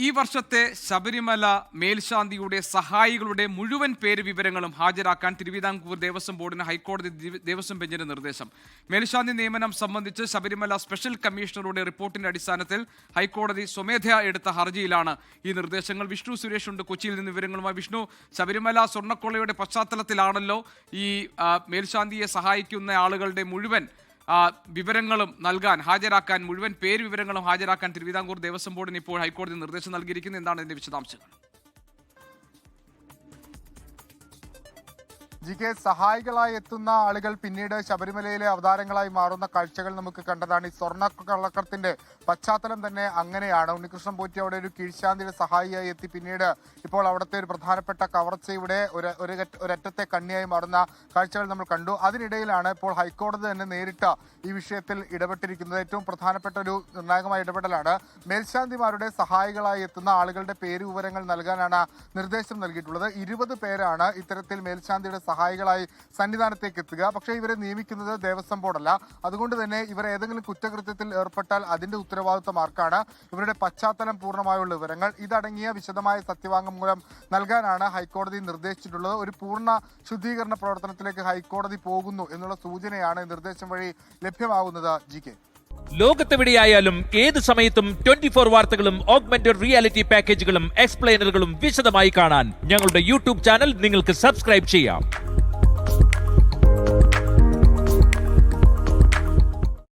ഈ വർഷത്തെ ശബരിമല മേൽശാന്തിയുടെ സഹായികളുടെ മുഴുവൻ പേര് വിവരങ്ങളും ഹാജരാക്കാൻ തിരുവിതാംകൂർ ദേവസ്വം ബോർഡിന് ഹൈക്കോടതി ദേവസ്വം ബെഞ്ചിന്റെ നിർദ്ദേശം. മേൽശാന്തി നിയമനം സംബന്ധിച്ച് ശബരിമല സ്പെഷ്യൽ കമ്മീഷണറുടെ റിപ്പോർട്ടിന്റെ അടിസ്ഥാനത്തിൽ ഹൈക്കോടതി സ്വമേധയാ എടുത്ത ഹർജിയിലാണ് ഈ നിർദ്ദേശങ്ങൾ. വിഷ്ണു സുരേഷ് ഉണ്ട് കൊച്ചിയിൽ നിന്ന് വിവരങ്ങളുമായി. വിഷ്ണു, ശബരിമല സ്വർണ്ണക്കൊള്ളയുടെ പശ്ചാത്തലത്തിലാണല്ലോ ഈ മേൽശാന്തിയെ സഹായിക്കുന്ന ആളുകളുടെ മുഴുവൻ വിവരങ്ങളും നൽകാൻ, ഹാജരാക്കാൻ, മുഴുവൻ പേര് വിവരങ്ങളും ഹാജരാക്കാൻ തിരുവിതാംകൂർ ദേവസ്വം ബോർഡിന് ഇപ്പോൾ ഹൈക്കോടതി നിർദ്ദേശം നൽകിയിരിക്കുന്നത്. എന്താണ് ഇതിന്റെ വിശദാംശങ്ങൾ? സഹായികളായി എത്തുന്ന ആളുകൾ പിന്നീട് ശബരിമലയിലെ അവതാരങ്ങളായി മാറുന്ന കാഴ്ചകൾ നമുക്ക് കണ്ടതാണ്. ഈ സ്വർണ്ണക്കള്ളക്കടത്തിന്റെ പശ്ചാത്തലം തന്നെ അങ്ങനെയാണ്. ഉണ്ണികൃഷ്ണൻ പോറ്റി അവിടെ ഒരു കീഴ്ശാന്തിയുടെ സഹായിയായി എത്തി പിന്നീട് ഇപ്പോൾ അവിടുത്തെ ഒരു പ്രധാനപ്പെട്ട കവർച്ചയുടെ ഒരറ്റത്തെ കണ്ണിയായി മാറുന്ന കാഴ്ചകൾ നമ്മൾ കണ്ടു. അതിനിടയിലാണ് ഇപ്പോൾ ഹൈക്കോടതി തന്നെ നേരിട്ട് ഈ വിഷയത്തിൽ ഇടപെട്ടിരിക്കുന്നത്. ഏറ്റവും പ്രധാനപ്പെട്ട ഒരു നിർണായകമായ ഇടപെടലാണ്. മേൽശാന്തിമാരുടെ സഹായികളായി എത്തുന്ന ആളുകളുടെ പേര് വിവരങ്ങൾ നൽകാനാണ് നിർദ്ദേശം നൽകിയിട്ടുള്ളത്. 20 പേരാണ് ഇത്തരത്തിൽ മേൽശാന്തിയുടെ സഹായികളായി സന്നിധാനത്തേക്ക് എത്തുക. പക്ഷേ ഇവരെ നിയമിക്കുന്നത് ദേവസ്വം ബോർഡല്ല. അതുകൊണ്ട് തന്നെ ഇവർ ഏതെങ്കിലും കുറ്റകൃത്യത്തിൽ ഏർപ്പെട്ടാൽ അതിന്റെ ഉത്തരവാദിത്വം ആർക്കാണ്? ഇവരുടെ പശ്ചാത്തലം പൂർണ്ണമായുള്ള വിവരങ്ങൾ ഇതടങ്ങിയ വിശദമായ സത്യവാങ്മൂലം നൽകാനാണ് ഹൈക്കോടതി നിർദ്ദേശിച്ചിട്ടുള്ളത്. ഒരു പൂർണ്ണ ശുദ്ധീകരണ പ്രവർത്തനത്തിലേക്ക് ഹൈക്കോടതി പോകുന്നു എന്നുള്ള സൂചനയാണ് നിർദ്ദേശം വഴി ലഭ്യമാകുന്നത്. ലോകത്തെവിടെയായാലും ഏത് സമയത്തും 24 വാർത്തകളും ഓഗ്മെന്റഡ് റിയാലിറ്റി പാക്കേജുകളും എക്സ്പ്ലെയിനറുകളും വിശദമായി കാണാൻ ഞങ്ങളുടെ യൂട്യൂബ് ചാനൽ നിങ്ങൾക്ക് സബ്സ്ക്രൈബ് ചെയ്യാം.